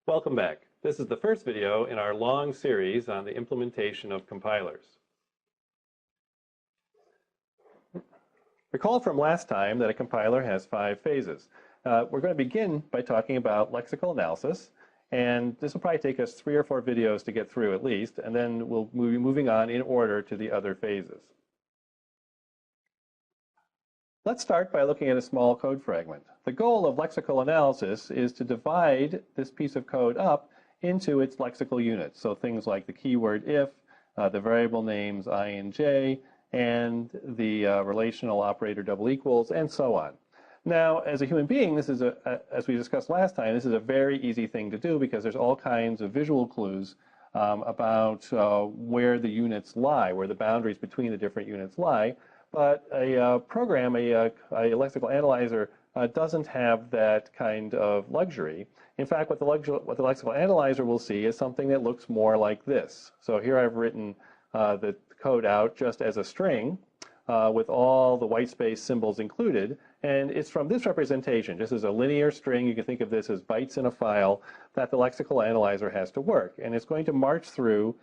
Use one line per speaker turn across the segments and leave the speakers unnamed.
Welcome back. This is the first video in our long series on the implementation of compilers. Recall from last time that a compiler has 5 phases. We're going to begin by talking about lexical analysis, and this will probably take us 3 or 4 videos to get through at least, and then we'll be moving on in order to the other phases. Let's start by looking at a small code fragment. The goal of lexical analysis is to divide this piece of code up into its lexical units. So things like the keyword if, the variable names I and j, and the relational operator double equals, and so on. Now, as a human being, this is as we discussed last time, this is a very easy thing to do because there's all kinds of visual clues about where the units lie, where the boundaries between the different units lie. But a program, a lexical analyzer, doesn't have that kind of luxury. In fact, what the lexical analyzer will see is something that looks more like this. So here I've written the code out just as a string with all the white space symbols included. And it's from this representation, just as a linear string, you can think of this as bytes in a file, that the lexical analyzer has to work. And it's going to march through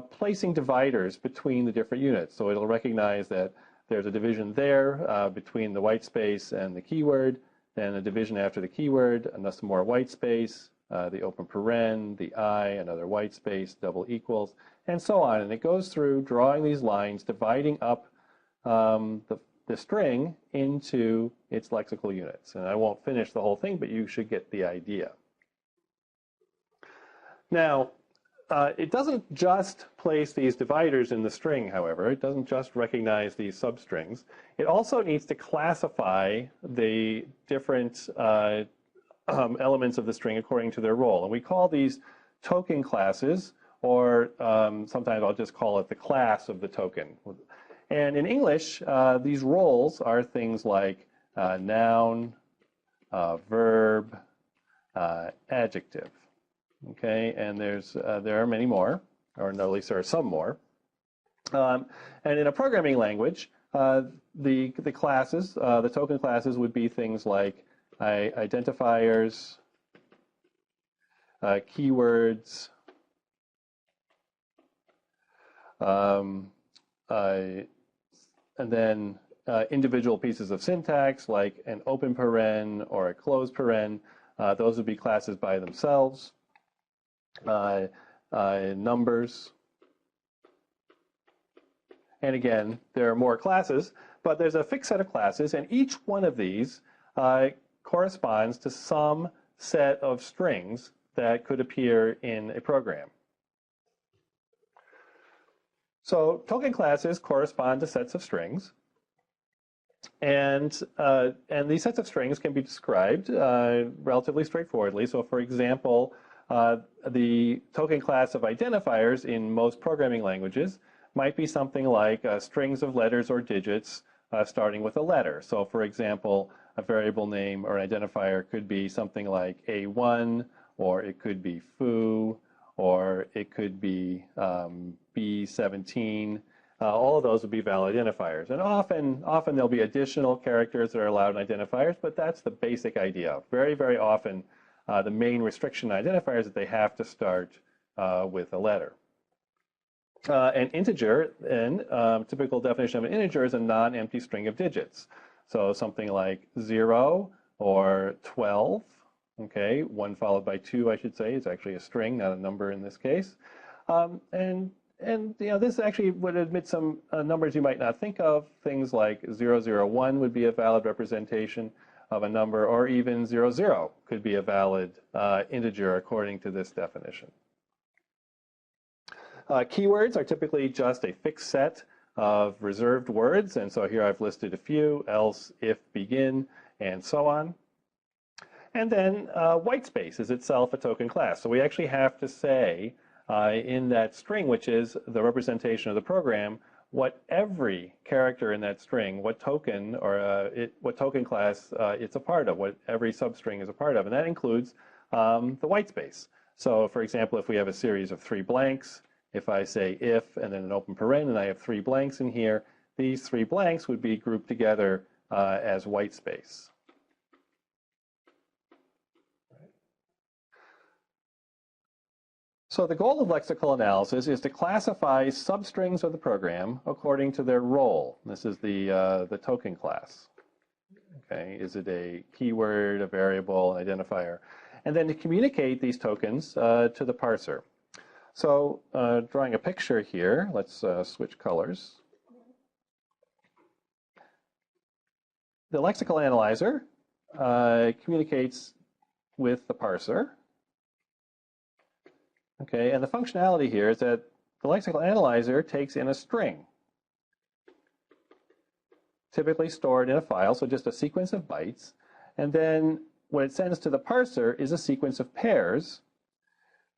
placing dividers between the different units. So it'll recognize that there's a division there between the white space and the keyword, then a division after the keyword, and some more white space, the open paren, the I, another white space, double equals, and so on. And it goes through drawing these lines, dividing up the string into its lexical units. And I won't finish the whole thing, but you should get the idea. Now, it doesn't just place these dividers in the string, however. It doesn't just recognize these substrings. It also needs to classify the different elements of the string according to their role. And we call these token classes, or sometimes I'll just call it the class of the token. And in English, these roles are things like noun, verb, adjective. Okay, and there are many more, or at least there are some more. And in a programming language, the classes, the token classes would be things like identifiers, keywords, and then individual pieces of syntax like an open paren or a closed paren. Those would be classes by themselves. Numbers. And again, there are more classes, but there's a fixed set of classes, and each one of these corresponds to some set of strings that could appear in a program. So token classes correspond to sets of strings, and these sets of strings can be described relatively straightforwardly. So for example, the token class of identifiers in most programming languages might be something like strings of letters or digits starting with a letter. So for example, a variable name or an identifier could be something like A1, or it could be foo, or it could be B17. All of those would be valid identifiers. And often there'll be additional characters that are allowed in identifiers, but that's the basic idea. Very, very often, the main restriction identifier is that they have to start with a letter. An integer, then, typical definition of an integer is a non-empty string of digits. So something like 0 or 12, okay, 1 followed by 2, I should say, is actually a string, not a number in this case. And you know, this actually would admit some numbers you might not think of. Things like 001 would be a valid representation of a number, or even 00 could be a valid integer according to this definition. Keywords are typically just a fixed set of reserved words, and so here I've listed a few: else, if, begin, and so on. And then white space is itself a token class. So we actually have to say in that string, which is the representation of the program, what every character in that string, what token or what token class it's a part of, what every substring is a part of, and that includes the white space. So for example, if we have a series of 3 blanks, if I say if and then an open paren and I have 3 blanks in here, these 3 blanks would be grouped together as white space. So the goal of lexical analysis is to classify substrings of the program according to their role. This is the token class. Okay, is it a keyword, a variable, an identifier? And then to communicate these tokens to the parser. So drawing a picture here, let's switch colors. The lexical analyzer communicates with the parser. Okay, and the functionality here is that the lexical analyzer takes in a string, typically stored in a file, so just a sequence of bytes, and then what it sends to the parser is a sequence of pairs,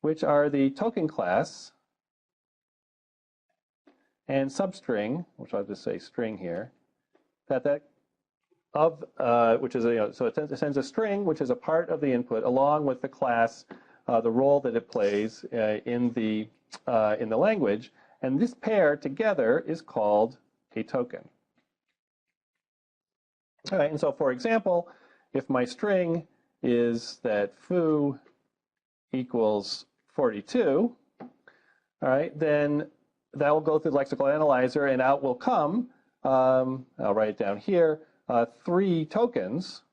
which are the token class and substring, which I'll just say string here, which is so it sends a string which is a part of the input along with the class, the role that it plays in the language, and this pair together is called a token. All right, and so for example, if my string is that foo equals 42, all right, then that will go through the lexical analyzer and out will come, I'll write it down here, 3 tokens,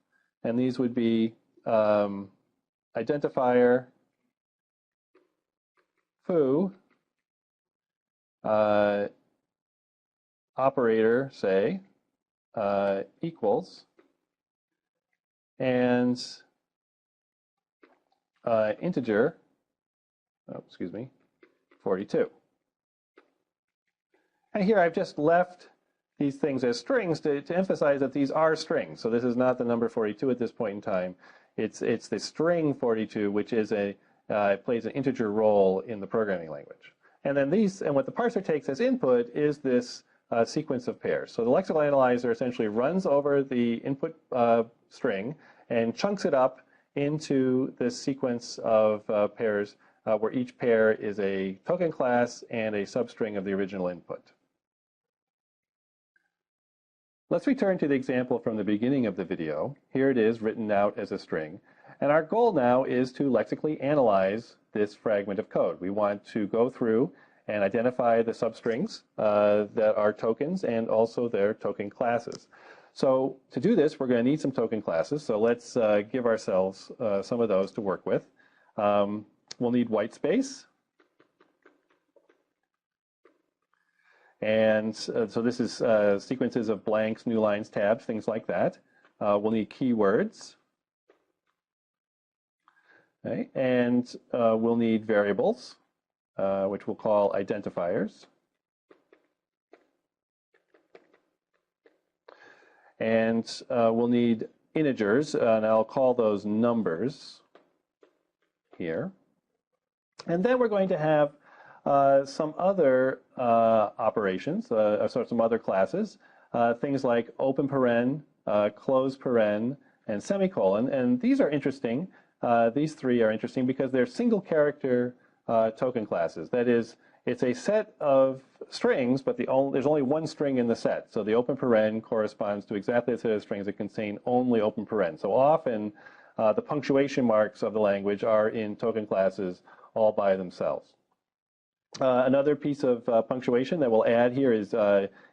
and these would be identifier, foo, operator, say, equals, and integer, 42. And here I've just left these things as strings to emphasize that these are strings. So this is not the number 42 at this point in time. It's the string 42, which is plays an integer role in the programming language. And then what the parser takes as input is this sequence of pairs. So the lexical analyzer essentially runs over the input string and chunks it up into this sequence of pairs where each pair is a token class and a substring of the original input. Let's return to the example from the beginning of the video. Here it is written out as a string. And our goal now is to lexically analyze this fragment of code. We want to go through and identify the substrings that are tokens and also their token classes. So to do this, we're going to need some token classes. So let's give ourselves some of those to work with. We'll need white space. And so this is sequences of blanks, new lines, tabs, things like that. We'll need keywords. Okay. And we'll need variables, which we'll call identifiers. And we'll need integers, and I'll call those numbers here. And then we're going to have some other operations, some other classes, things like open paren, close paren, and semicolon. And these are interesting. These 3 are interesting because they're single character token classes. That is, it's a set of strings, but there's only one string in the set. So the open paren corresponds to exactly the set of strings that contain only open paren. So often the punctuation marks of the language are in token classes all by themselves. Another piece of punctuation that we'll add here is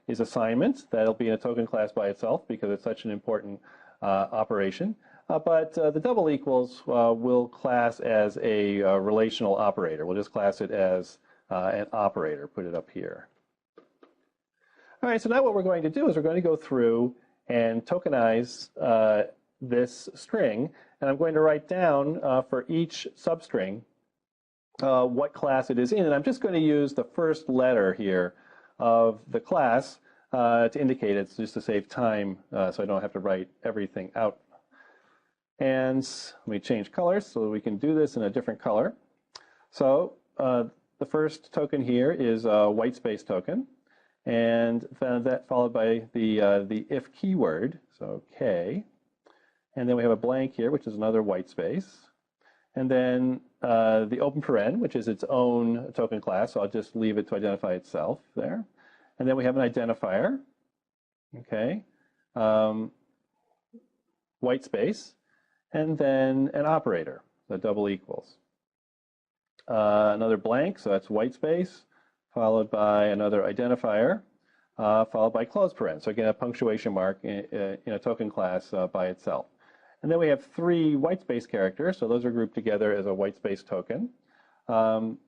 assignment. That'll be in a token class by itself because it's such an important operation. But the double equals will class as a relational operator. We'll just class it as an operator, put it up here. All right, so now what we're going to do is we're going to go through and tokenize this string, and I'm going to write down for each substring what class it is in, and I'm just going to use the first letter here of the class to indicate it, just to save time so I don't have to write everything out. And let me change colors so we can do this in a different color. So the first token here is a white space token, and that followed by the if keyword, so K. And then we have a blank here, which is another white space. And then the open paren, which is its own token class, so I'll just leave it to identify itself there. And then we have an identifier, okay, white space, and then an operator, the double equals. another blank, so that's white space, followed by another identifier, followed by close paren. So again, a punctuation mark in a token class by itself. And then we have 3 white space characters, so those are grouped together as a white space token, followed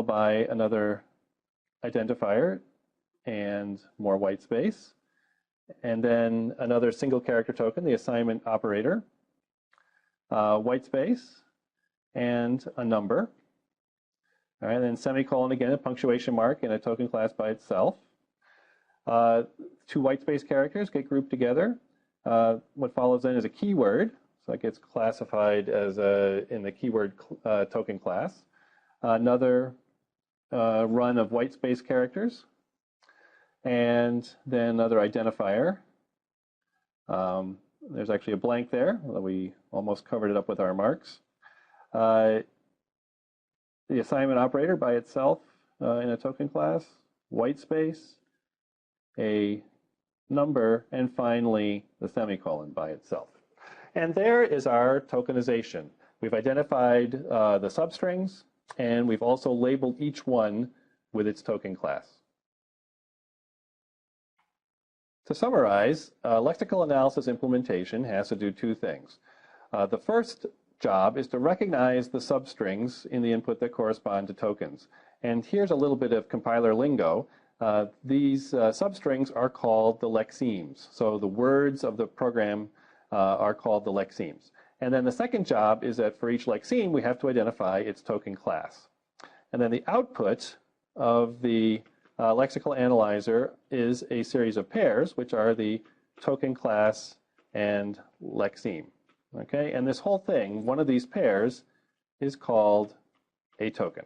by another identifier and more white space, and then another single character token, the assignment operator, white space, and a number. All right, and then semicolon again, a punctuation mark in a token class by itself. 2 white space characters get grouped together. What follows then is a keyword, so that gets classified as in the keyword token class. Another run of white space characters, and then another identifier. There's actually a blank there, although we almost covered it up with our marks. The assignment operator by itself in a token class, white space, a number, and finally the semicolon by itself. And there is our tokenization. We've identified the substrings, and we've also labeled each one with its token class. To summarize, lexical analysis implementation has to do 2 things. The first job is to recognize the substrings in the input that correspond to tokens. And here's a little bit of compiler lingo. These substrings are called the lexemes. So the words of the program are called the lexemes. And then the second job is that for each lexeme, we have to identify its token class. And then the output of the lexical analyzer is a series of pairs, which are the token class and lexeme. Okay, and this whole thing, one of these pairs, is called a token.